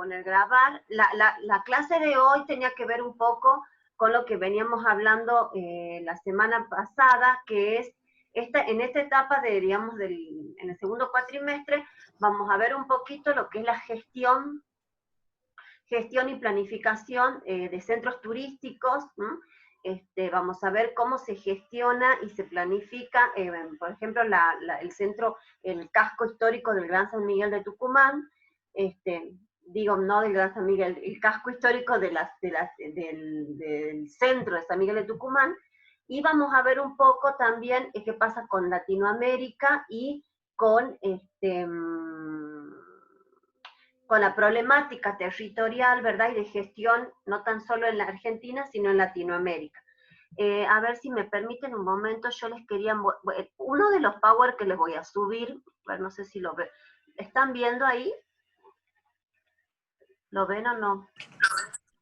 poner grabar. La clase de hoy tenía que ver un poco con lo que veníamos hablando la semana pasada, que es en esta etapa de, digamos, en el segundo cuatrimestre, vamos a ver un poquito lo que es la gestión y planificación de centros turísticos. Vamos a ver cómo se gestiona y se planifica, por ejemplo, el casco histórico del Gran San Miguel de Tucumán, digo, no del Gran San Miguel, el casco histórico del centro de San Miguel de Tucumán, y vamos a ver un poco también qué pasa con Latinoamérica y con la problemática territorial, ¿verdad? Y de gestión, no tan solo en la Argentina, sino en Latinoamérica. A ver si me permiten un momento, yo les quería, uno de los power que les voy a subir, bueno, no sé si lo ven, ¿están viendo ahí? ¿Lo ven o no?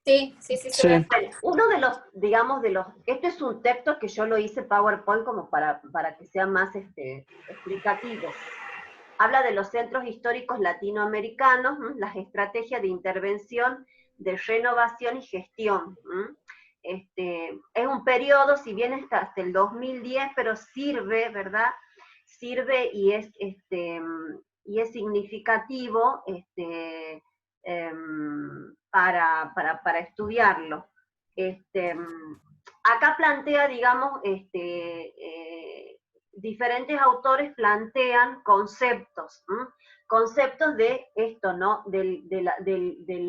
Sí, se ve. Uno de los, digamos, este es un texto que yo lo hice PowerPoint como para que sea más explicativo. Habla de los centros históricos latinoamericanos, las estrategias de intervención, de renovación y gestión. Es un periodo, si bien está hasta el 2010, pero sirve, ¿verdad? Sirve y es significativo para estudiarlo. Acá plantea, digamos, diferentes autores plantean conceptos, conceptos de esto, ¿no? De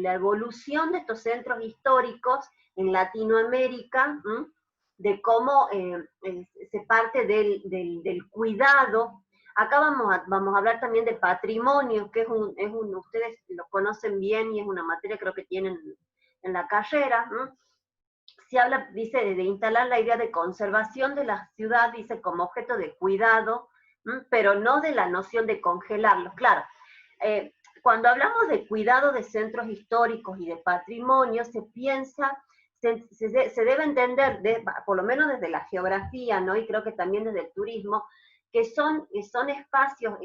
la evolución de estos centros históricos en Latinoamérica, de cómo se parte del cuidado. Acá vamos a hablar también de patrimonio, que ustedes lo conocen bien y es una materia creo que tienen en la carrera, Se habla, dice, de instalar la idea de conservación de la ciudad, dice, como objeto de cuidado, pero no de la noción de congelarlos. Claro, cuando hablamos de cuidado de centros históricos y de patrimonio, se piensa, se debe entender, por lo menos desde la geografía, ¿no? Y creo que también desde el turismo, que son espacios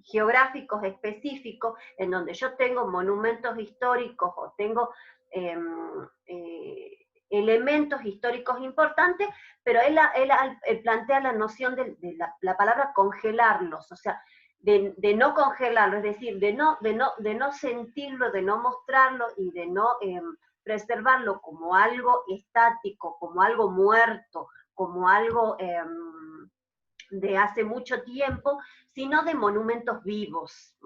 geográficos específicos en donde yo tengo monumentos históricos o tengo elementos históricos importantes, pero él plantea la noción de la palabra congelarlos, o sea, de no congelarlo, es decir, de no sentirlo, de no mostrarlo y de no preservarlo como algo estático, como algo muerto, como algo de hace mucho tiempo, sino de monumentos vivos.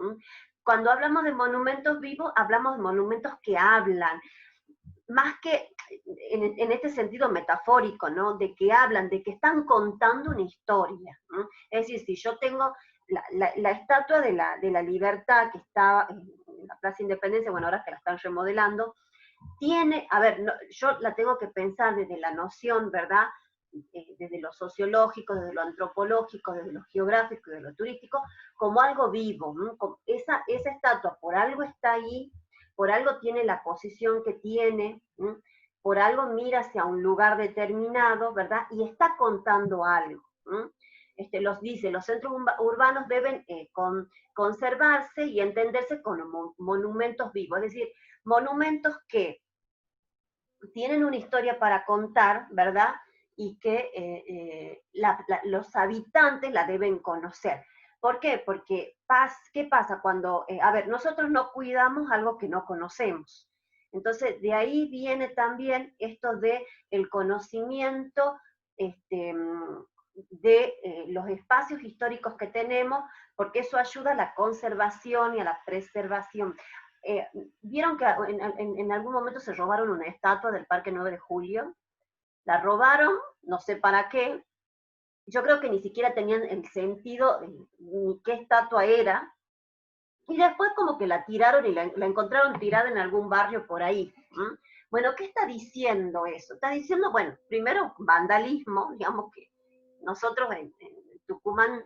Cuando hablamos de monumentos vivos, hablamos de monumentos que hablan, más que en este sentido metafórico, ¿no? De que hablan, de que están contando una historia, ¿no? Es decir, si yo tengo la estatua de la libertad que está en la Plaza Independencia, bueno, ahora que la están remodelando, tiene, a ver, yo la tengo que pensar desde la noción, ¿verdad? Desde lo sociológico, desde lo antropológico, desde lo geográfico, desde lo turístico, como algo vivo, ¿no? Como esa estatua por algo está ahí, por algo tiene la posición que tiene, ¿sí? Por algo mira hacia un lugar determinado, ¿verdad? Y está contando algo. Dice, los centros urbanos deben conservarse y entenderse como monumentos vivos, es decir, monumentos que tienen una historia para contar, ¿verdad? Y que los habitantes la deben conocer. ¿Por qué? Porque, ¿qué pasa cuando, a ver, nosotros no cuidamos algo que no conocemos? Entonces, de ahí viene también esto de el conocimiento de los espacios históricos que tenemos, porque eso ayuda a la conservación y a la preservación. ¿Vieron que en algún momento se robaron una estatua del Parque 9 de Julio? La robaron, no sé para qué, yo creo que ni siquiera tenían el sentido ni qué estatua era, y después como que la tiraron y la encontraron tirada en algún barrio por ahí. Bueno, ¿qué está diciendo eso? Está diciendo, bueno, primero vandalismo, digamos que nosotros en Tucumán,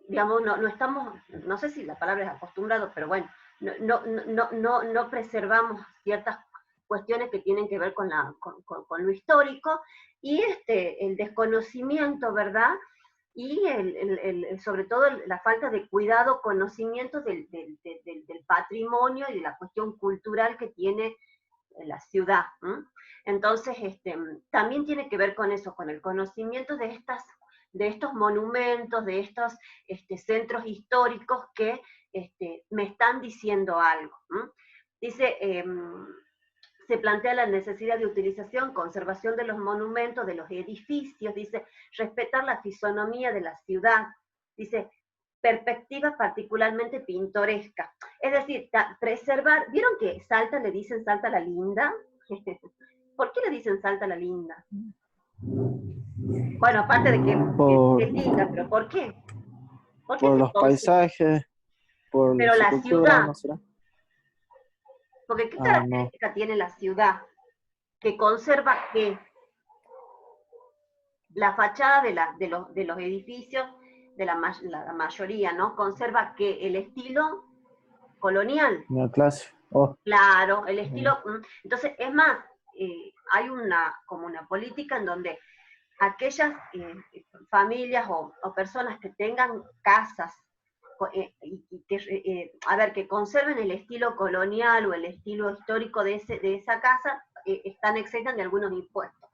digamos, no estamos, no sé si la palabra es acostumbrado, pero bueno, no preservamos ciertas cuestiones que tienen que ver con lo histórico, y el desconocimiento, ¿verdad? y sobre todo la falta de cuidado, conocimiento del patrimonio y de la cuestión cultural que tiene la ciudad. Entonces, también tiene que ver con eso, con el conocimiento de estos monumentos, de estos centros históricos que me están diciendo algo. Dice, se plantea la necesidad de utilización, conservación de los monumentos, de los edificios, dice, respetar la fisonomía de la ciudad, dice, perspectiva particularmente pintoresca. Es decir, preservar, ¿vieron que Salta le dicen Salta la linda? ¿Por qué le dicen Salta la linda? Bueno, aparte de que es linda, pero ¿por qué? Por los paisajes, por pero su la cultura, ciudad, ¿no será? porque ¿qué característica tiene la ciudad? Que conserva que la fachada de los edificios, de la mayoría, ¿no? Conserva que el estilo colonial. Neoclásico. Oh. Claro, el estilo. Entonces, es más, hay como una política en donde aquellas familias o personas que tengan casas que conserven el estilo colonial o el estilo histórico de esa casa, están exentas de algunos impuestos.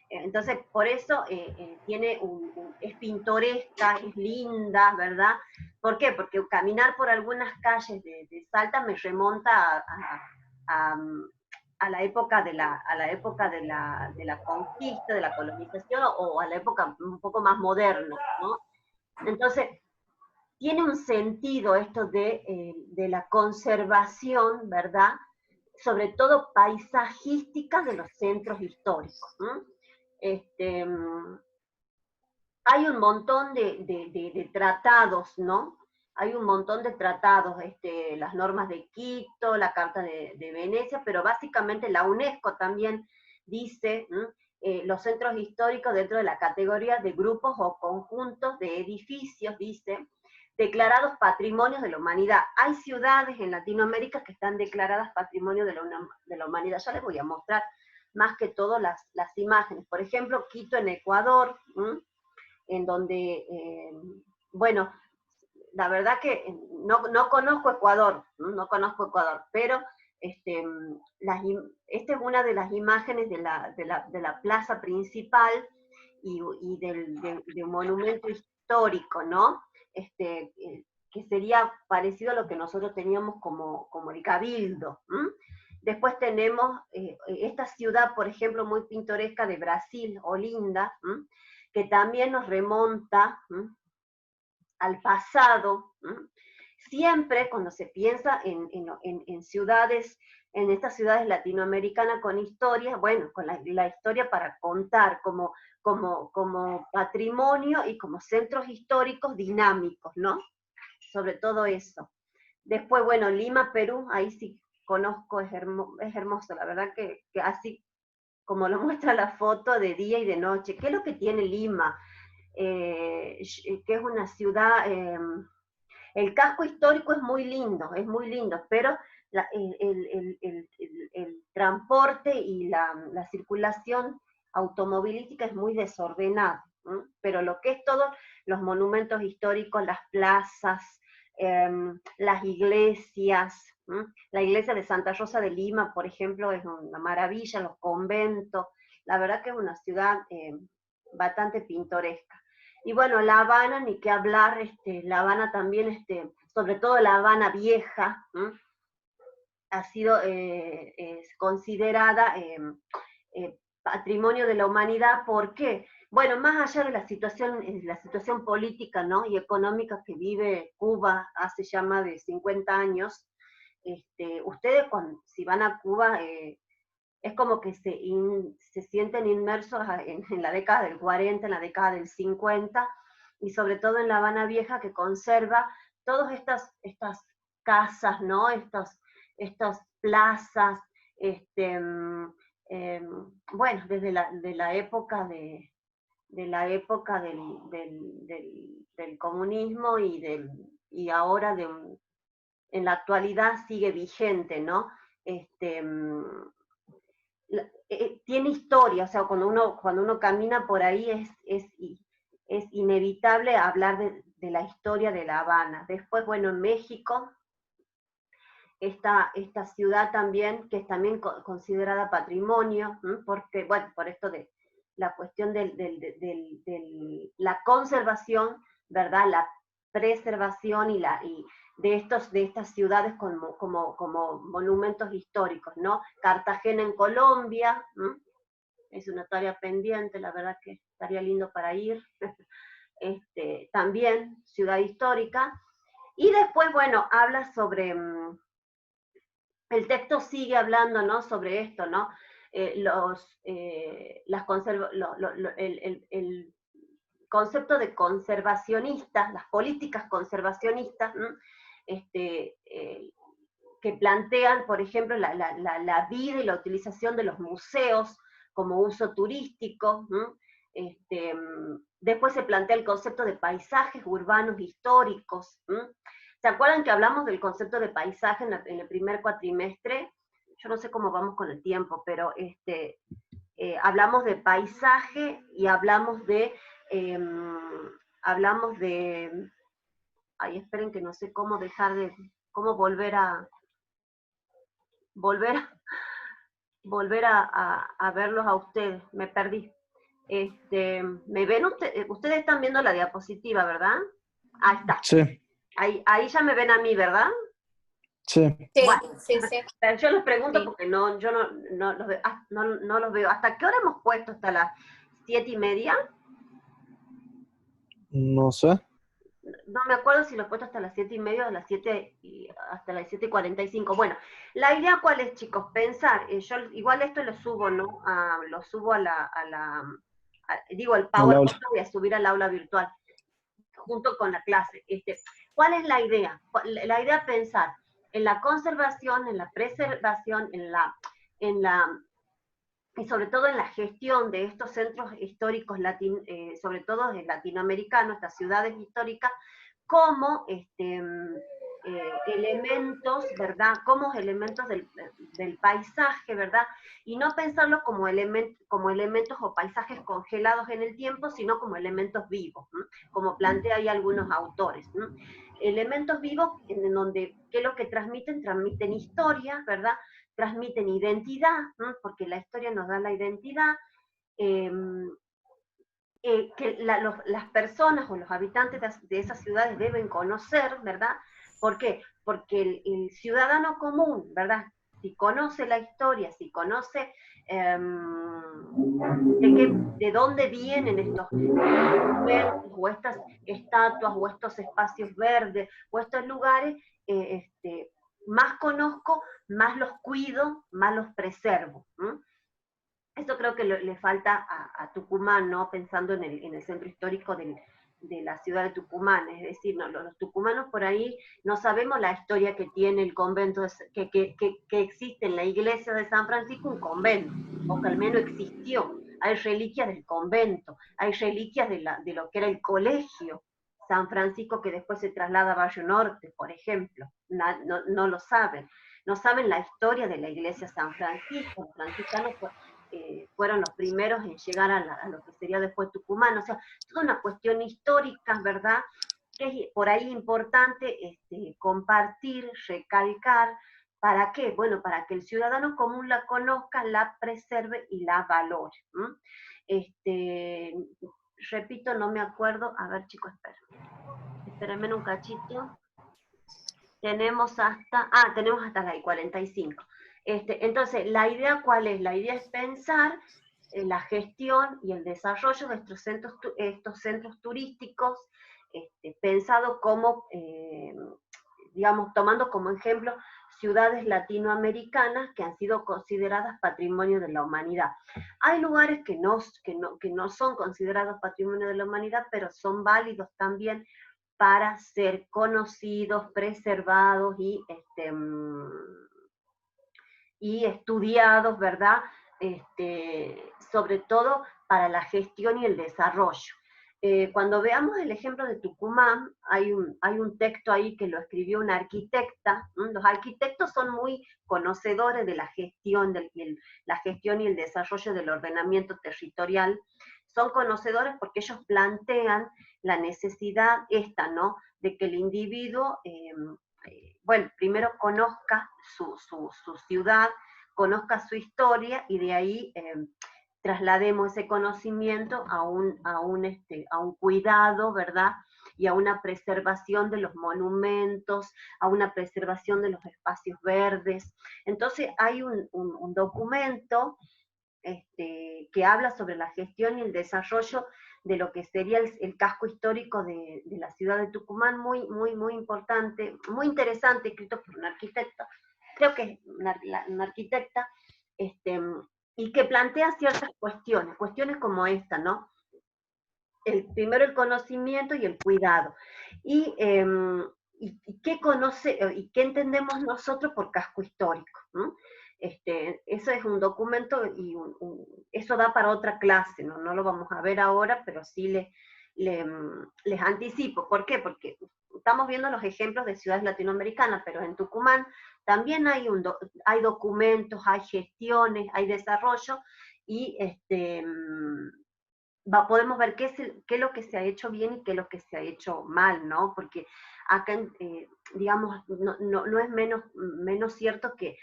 Entonces, por eso es pintoresca, es linda, ¿verdad? ¿Por qué? Porque caminar por algunas calles de Salta me remonta a la época de la conquista, de la colonización, o a la época un poco más moderna, ¿no? Entonces, tiene un sentido esto de la conservación, ¿verdad? Sobre todo paisajística de los centros históricos. Hay un montón de tratados, ¿no? Hay un montón de tratados, las normas de Quito, la Carta de Venecia, pero básicamente la UNESCO también dice los centros históricos dentro de la categoría de grupos o conjuntos de edificios, dice, declarados patrimonios de la humanidad. Hay ciudades en Latinoamérica que están declaradas patrimonio de la humanidad. Ya les voy a mostrar más que todo las imágenes. Por ejemplo, Quito en Ecuador, en donde, bueno, la verdad que no conozco Ecuador, pero esta es una de las imágenes de la plaza principal y de un monumento histórico, ¿no? Que sería parecido a lo que nosotros teníamos como el Cabildo. Después tenemos esta ciudad, por ejemplo, muy pintoresca de Brasil, Olinda, que también nos remonta al pasado. Siempre cuando se piensa en ciudades, en estas ciudades latinoamericanas con historias, bueno, con la historia para contar como patrimonio y como centros históricos dinámicos, ¿no? Sobre todo eso. Después, bueno, Lima, Perú, ahí sí conozco, es hermoso, la verdad que así como lo muestra la foto de día y de noche. ¿Qué es lo que tiene Lima? Que es una ciudad, el casco histórico es muy lindo, pero el transporte y la circulación automovilística es muy desordenada, pero lo que es todo, los monumentos históricos, las plazas, las iglesias, la iglesia de Santa Rosa de Lima, por ejemplo, es una maravilla, los conventos, la verdad que es una ciudad bastante pintoresca. Y bueno, La Habana, ni qué hablar, La Habana también, sobre todo La Habana Vieja, ha sido considerada patrimonio de la humanidad. ¿Por qué? Bueno, más allá de la situación política, ¿no? Y económica que vive Cuba hace ya más de 50 años, ustedes si van a Cuba, es como que se sienten inmersos en la década del 40, en la década del 50, y sobre todo en La Habana Vieja, que conserva todas estas casas, ¿no? Estas plazas, bueno, desde la época del comunismo y ahora en la actualidad sigue vigente, ¿no? Tiene historia, o sea, cuando uno camina por ahí es inevitable hablar de la historia de La Habana. Después, bueno, en México, esta ciudad también, que es también considerada patrimonio, porque, bueno, por esto de la cuestión de la conservación, ¿verdad? La preservación y de estas ciudades como monumentos históricos, ¿no? Cartagena en Colombia, es una tarea pendiente, la verdad que estaría lindo para ir, también ciudad histórica, y después, bueno, habla sobre, el texto sigue hablando, ¿no? Sobre esto, ¿no? El concepto de conservacionistas, las políticas conservacionistas, que plantean, por ejemplo, la vida y la utilización de los museos como uso turístico. Después se plantea el concepto de paisajes urbanos históricos. ¿Se acuerdan que hablamos del concepto de paisaje en el primer cuatrimestre? Yo no sé cómo vamos con el tiempo, pero hablamos de paisaje y hablamos de, ay, esperen que no sé cómo cómo volver a verlos a ustedes, me perdí. ¿Me ven ustedes están viendo la diapositiva, ¿verdad? Ahí está. Sí. Ahí ya me ven a mí, ¿verdad? Sí. Bueno, sí. Pero yo les pregunto Sí. porque yo no los veo, no los veo. ¿Hasta qué hora hemos puesto? ¿Hasta las 7:30? No sé. No me acuerdo si lo he puesto hasta las 7:30 o hasta las 7:45. Bueno, la idea cuál es, chicos, pensar, yo igual esto lo subo, ¿no? Lo subo el PowerPoint lo voy a subir al aula virtual, junto con la clase. ¿Cuál es la idea? La idea es pensar en la conservación, en la preservación, y sobre todo en la gestión de estos centros históricos, sobre todo latinoamericanos, estas ciudades históricas, como elementos, ¿verdad? Como elementos del paisaje, ¿verdad? Y no pensarlo como elementos o paisajes congelados en el tiempo, sino como elementos vivos, ¿no? Como plantea ahí algunos autores, ¿no? Elementos vivos en donde, ¿qué es lo que transmiten? Transmiten historia, ¿verdad? Transmiten identidad, ¿no? Porque la historia nos da la identidad, que las personas o los habitantes de esas ciudades deben conocer, ¿verdad? ¿Por qué? Porque el ciudadano común, ¿verdad? Si conoce la historia, si conoce de dónde vienen estos monumentos o estas estatuas o estos espacios verdes o estos lugares, más conozco, más los cuido, más los preservo. Eso creo que le falta a Tucumán, ¿no? Pensando en el centro histórico de la ciudad de Tucumán. Es decir, no, los tucumanos por ahí no sabemos la historia que tiene el convento, que existe en la iglesia de San Francisco un convento, o que al menos existió. Hay reliquias del convento, hay reliquias de lo que era el colegio San Francisco, que después se traslada a Barrio Norte, por ejemplo. No lo saben. No saben la historia de la iglesia San Francisco. Los franciscanos fueron los primeros en llegar a lo que sería después Tucumán. O sea, toda una cuestión histórica, ¿verdad? Que es por ahí importante compartir, recalcar. ¿Para qué? Bueno, para que el ciudadano común la conozca, la preserve y la valore. Repito, no me acuerdo. A ver, chicos, espérenme un cachito. Tenemos hasta las 45. Entonces, ¿la idea cuál es? La idea es pensar en la gestión y el desarrollo de estos centros turísticos, pensado como, digamos, tomando como ejemplo ciudades latinoamericanas que han sido consideradas patrimonio de la humanidad. Hay lugares que no son considerados patrimonio de la humanidad, pero son válidos también para ser conocidos, preservados y estudiados, ¿verdad? Sobre todo para la gestión y el desarrollo. Cuando veamos el ejemplo de Tucumán, hay un texto ahí que lo escribió una arquitecta. Los arquitectos son muy conocedores de la gestión y el desarrollo del ordenamiento territorial, son conocedores porque ellos plantean la necesidad esta, ¿no? De que el individuo, bueno, primero conozca su ciudad, conozca su historia y de ahí traslademos ese conocimiento a un cuidado, ¿verdad? Y a una preservación de los monumentos, a una preservación de los espacios verdes. Entonces hay un documento que habla sobre la gestión y el desarrollo de lo que sería el casco histórico de la ciudad de Tucumán, muy, muy, muy importante, muy interesante, escrito por un arquitecto, creo que es una arquitecta, y que plantea ciertas cuestiones como esta, ¿no? Primero el conocimiento y el cuidado. Y qué entendemos nosotros por casco histórico, ¿no? Eso es un documento y eso da para otra clase, ¿no? No lo vamos a ver ahora, pero sí les anticipo. ¿Por qué? Porque estamos viendo los ejemplos de ciudades latinoamericanas, pero en Tucumán también hay documentos, hay gestiones, hay desarrollo, y podemos ver qué es lo que se ha hecho bien y qué es lo que se ha hecho mal, ¿no? Porque acá, digamos, no es menos cierto que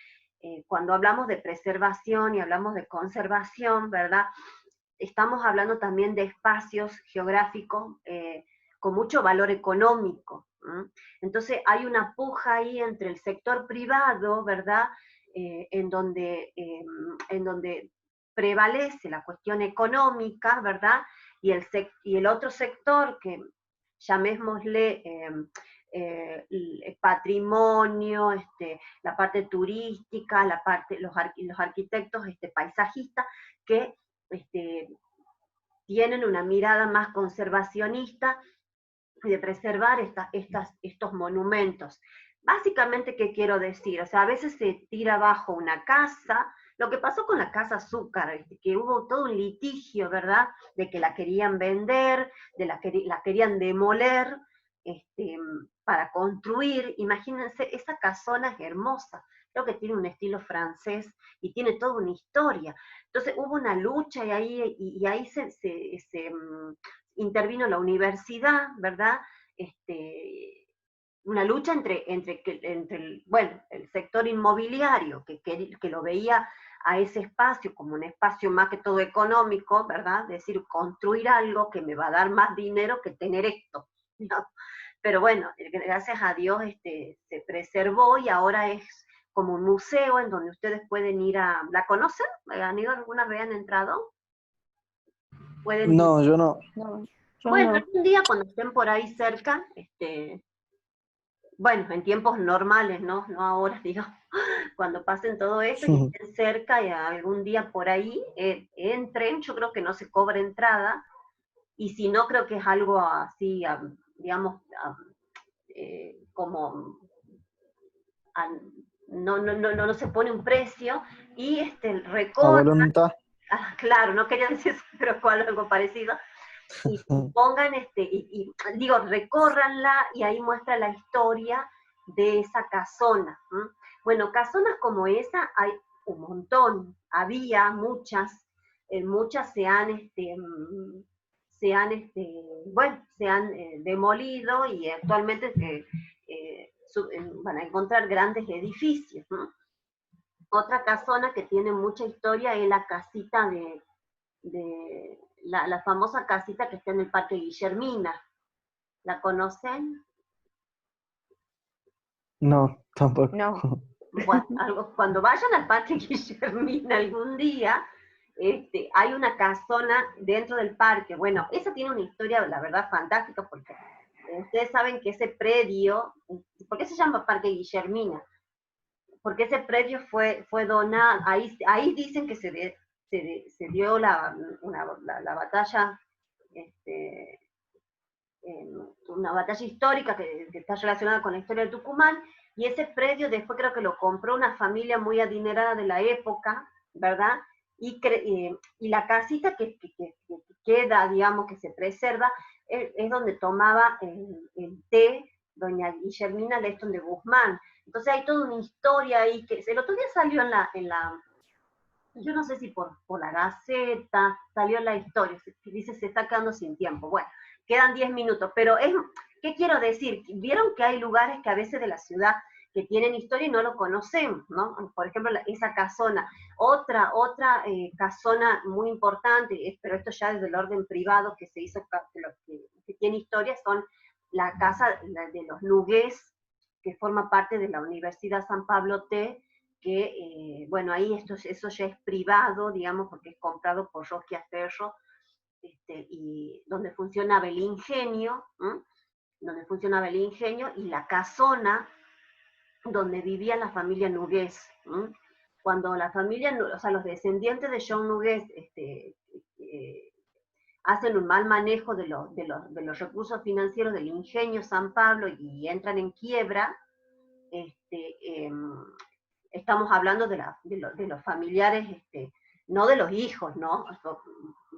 cuando hablamos de preservación y hablamos de conservación, ¿verdad? Estamos hablando también de espacios geográficos con mucho valor económico. Entonces hay una puja ahí entre el sector privado, ¿verdad? En donde prevalece la cuestión económica, ¿verdad? Y el otro sector, que llamémosle el patrimonio, la parte turística, los arquitectos paisajistas, que tienen una mirada más conservacionista de preservar estos monumentos. Básicamente, ¿qué quiero decir? O sea, a veces se tira abajo una casa, lo que pasó con la Casa Azúcar, que hubo todo un litigio, ¿verdad? De que la querían vender, la querían demoler, para construir. Imagínense, esa casona es hermosa, creo que tiene un estilo francés y tiene toda una historia. Entonces hubo una lucha y ahí se intervino la universidad, ¿verdad? Una lucha entre el sector inmobiliario, que lo veía a ese espacio como un espacio más que todo económico, ¿verdad? Es decir, construir algo que me va a dar más dinero que tener esto, ¿no? Pero bueno, gracias a Dios se preservó y ahora es como un museo en donde ustedes pueden ir ¿la conocen? ¿Han ido alguna vez, han entrado? Pueden ir. No, yo no. No, yo Bueno, no. algún día cuando estén por ahí cerca, bueno, en tiempos normales, ¿no? No ahora, digo, cuando pasen todo esto y estén cerca y algún día por ahí entren, yo creo que no se cobra entrada, y si no, creo que es algo así, digamos, como, no se pone un precio, y A recorran, voluntad. claro, no quería decir eso, pero fue algo parecido, y pongan, digo, recórranla, y ahí muestra la historia de esa casona. Bueno, casonas como esa hay un montón, había muchas, muchas se han demolido, y actualmente van a encontrar grandes edificios. Otra casona que tiene mucha historia es la casita de la famosa casita que está en el Parque Guillermina. ¿La conocen? No, tampoco. No. Bueno, cuando vayan al Parque Guillermina algún día, hay una casona dentro del parque. Bueno, esa tiene una historia, la verdad, fantástica, porque ustedes saben que ese predio, ¿por qué se llama Parque Guillermina? Porque ese predio fue donado, ahí dicen que se dio la batalla, una batalla histórica que está relacionada con la historia de Tucumán, y ese predio después creo que lo compró una familia muy adinerada de la época, ¿verdad? Y la casita que queda, digamos, que se preserva, es donde tomaba el té doña Guillermina Leston de Guzmán. Entonces hay toda una historia ahí, que el otro día salió en yo no sé si por la Gaceta salió la historia, dice se está quedando sin tiempo. Bueno, quedan 10 minutos, pero ¿qué quiero decir? Vieron que hay lugares que a veces de la ciudad que tienen historia y no lo conocemos, ¿no? Por ejemplo, esa casona. Otra casona muy importante, pero esto ya es del orden privado que se hizo, que tiene historia, son la casa de los Nugués, que forma parte de la Universidad San Pablo T, que, bueno, ahí eso ya es privado, digamos, porque es comprado por Roquia Ferro, y donde funcionaba el ingenio, y la casona donde vivía la familia Nugués. Cuando la familia, o sea, los descendientes de John Nugués hacen un mal manejo de los recursos financieros del ingenio San Pablo y entran en quiebra, estamos hablando de los familiares, no de los hijos, ¿no?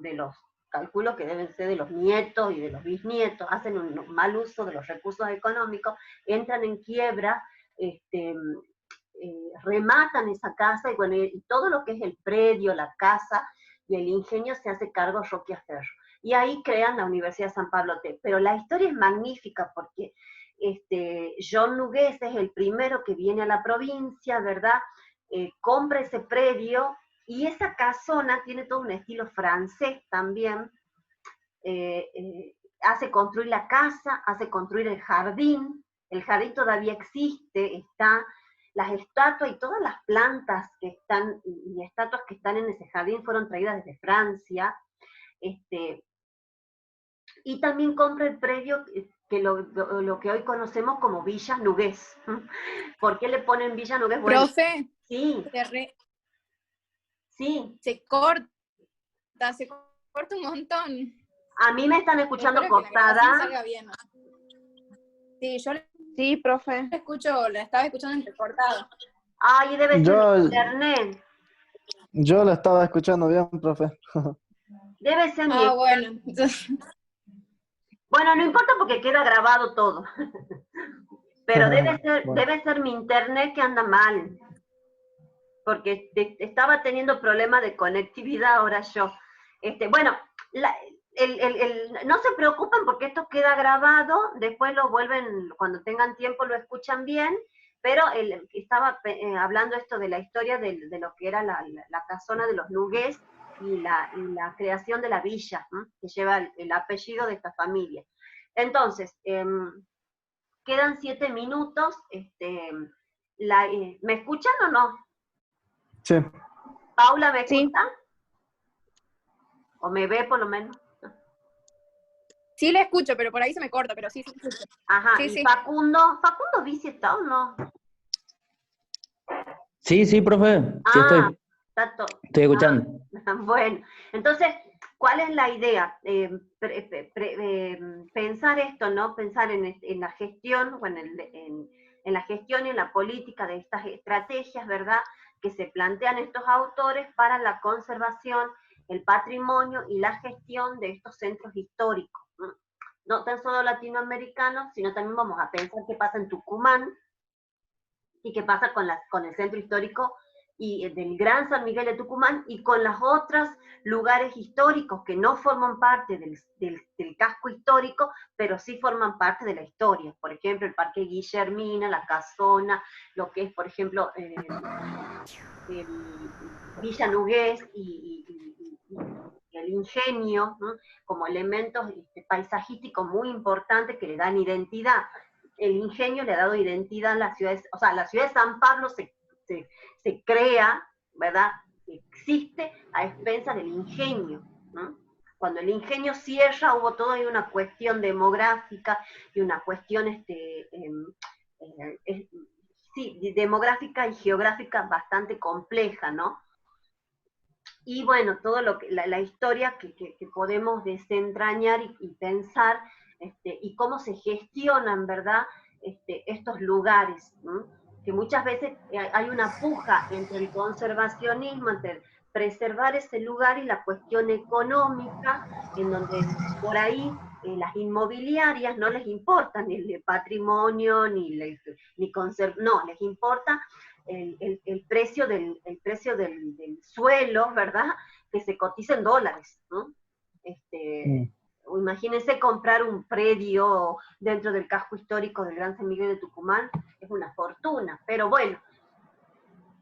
De los, calculo que deben ser de los nietos y de los bisnietos, hacen un mal uso de los recursos económicos, entran en quiebra, rematan esa casa, y bueno, y todo lo que es el predio, la casa y el ingenio se hace cargo Roquia Ferro. Y ahí crean la Universidad de San Pablo T. Pero la historia es magnífica porque John Nugués es el primero que viene a la provincia, ¿verdad? Compra ese predio, y esa casona tiene todo un estilo francés también. Hace construir la casa, hace construir el jardín todavía existe, está las estatuas y todas las plantas que están, y estatuas que están en ese jardín fueron traídas desde Francia, y también compra el predio que lo que hoy conocemos como Villa Nugués. ¿Por qué le ponen Villa Nugués? Bueno, Profe, sí, sí. se corta un montón. A mí me están escuchando Espero que la cortada. grabación salga bien. Sí, yo Sí, profe. la estaba escuchando entrecortada. Ay, debe ser mi internet. Yo la estaba escuchando bien, profe. Debe ser mi Ah, bueno. Bueno, no importa porque queda grabado todo. Pero Bueno. debe ser mi internet que anda mal. Porque estaba teniendo problemas de conectividad ahora yo. Bueno, no se preocupen porque esto queda grabado, después lo vuelven, cuando tengan tiempo lo escuchan bien, pero estaba hablando esto de la historia de lo que era la casona de los Nugués y la creación de la villa, que lleva el apellido de esta familia. Entonces, quedan 7 minutos. ¿Me escuchan o no? Sí. ¿Paula me escucha? Sí. ¿O me ve por lo menos? Sí le escucho, pero por ahí se me corta, pero sí escucho. Ajá, Sí, y sí. ¿Facundo Vici está o no? Sí, profe. Sí estoy escuchando. Bueno, entonces, ¿cuál es la idea? Pensar esto, ¿no? Pensar en la gestión, bueno, en la gestión y en la política de estas estrategias, ¿verdad?, que se plantean estos autores para la conservación, el patrimonio y la gestión de estos centros históricos. No tan solo latinoamericanos, sino también vamos a pensar qué pasa en Tucumán y qué pasa con el centro histórico y del Gran San Miguel de Tucumán, y con los otros lugares históricos que no forman parte del casco histórico, pero sí forman parte de la historia. Por ejemplo, el Parque Guillermina, la Casona, lo que es, por ejemplo, Villa Nugués y el ingenio, ¿no?, como elementos paisajísticos muy importantes que le dan identidad. El ingenio le ha dado identidad a las ciudades, o sea, la ciudad de San Pablo se crea, ¿verdad?, existe a expensas del ingenio, ¿no? Cuando el ingenio cierra, hubo toda una cuestión demográfica y una cuestión demográfica y geográfica bastante compleja, ¿no? Y bueno, todo lo que la historia que podemos desentrañar y pensar, y cómo se gestionan, ¿verdad?, estos lugares, ¿no?, que muchas veces hay una puja entre el conservacionismo, entre preservar ese lugar y la cuestión económica, en donde por ahí las inmobiliarias no les importa ni el patrimonio, no, les importa el precio del suelo, ¿verdad? Que se cotiza en dólares, ¿no? Imagínense comprar un predio dentro del casco histórico del Gran San Miguel de Tucumán, es una fortuna, pero bueno,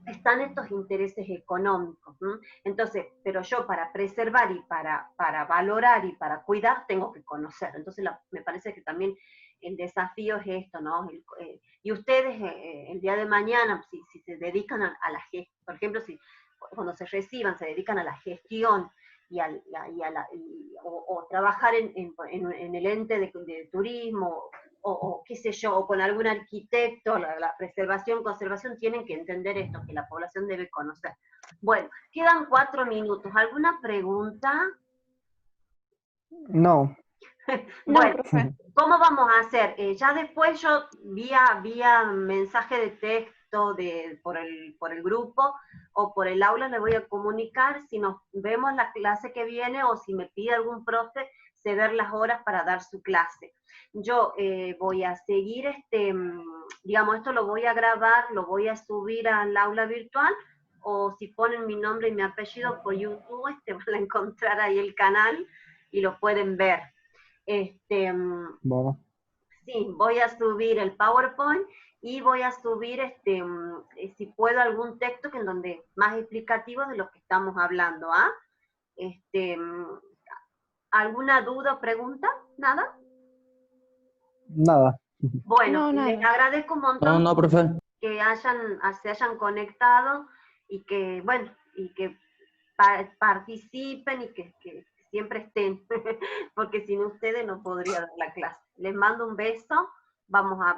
están estos intereses económicos, ¿no? Entonces, pero yo para preservar y para valorar y para cuidar tengo que conocer. Entonces me parece que también el desafío es esto, ¿no? Y ustedes el día de mañana, si se dedican a la gestión, por ejemplo, si cuando se reciban se dedican a la gestión o trabajar en el ente de turismo, o qué sé yo, o con algún arquitecto, la preservación, conservación, tienen que entender esto, que la población debe conocer. Bueno, quedan 4 minutos. ¿Alguna pregunta? No. Bueno, ¿cómo vamos a hacer? Ya después yo vía mensaje de texto por el grupo o por el aula le voy a comunicar si nos vemos la clase que viene o si me pide algún profe ceder las horas para dar su clase. Yo voy a seguir, digamos, esto lo voy a grabar, lo voy a subir al aula virtual, o si ponen mi nombre y mi apellido por YouTube, van a encontrar ahí el canal y lo pueden ver. Bueno. Sí, voy a subir el PowerPoint y voy a subir, si puedo, algún texto que en donde más explicativo de lo que estamos hablando, ¿ah? ¿Alguna duda o pregunta? ¿Nada? Nada. Bueno, les agradezco un montón No, profe. que se hayan conectado y que, bueno, y que participen y que siempre estén, porque sin ustedes no podría dar la clase. Les mando un beso,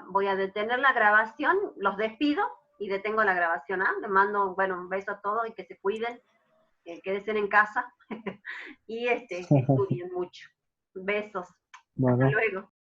voy a detener la grabación, los despido y detengo la grabación, ¿ah? Les mando, bueno, un beso a todos y que se cuiden, quédense en casa y estudien mucho. Besos. Bueno. Hasta luego.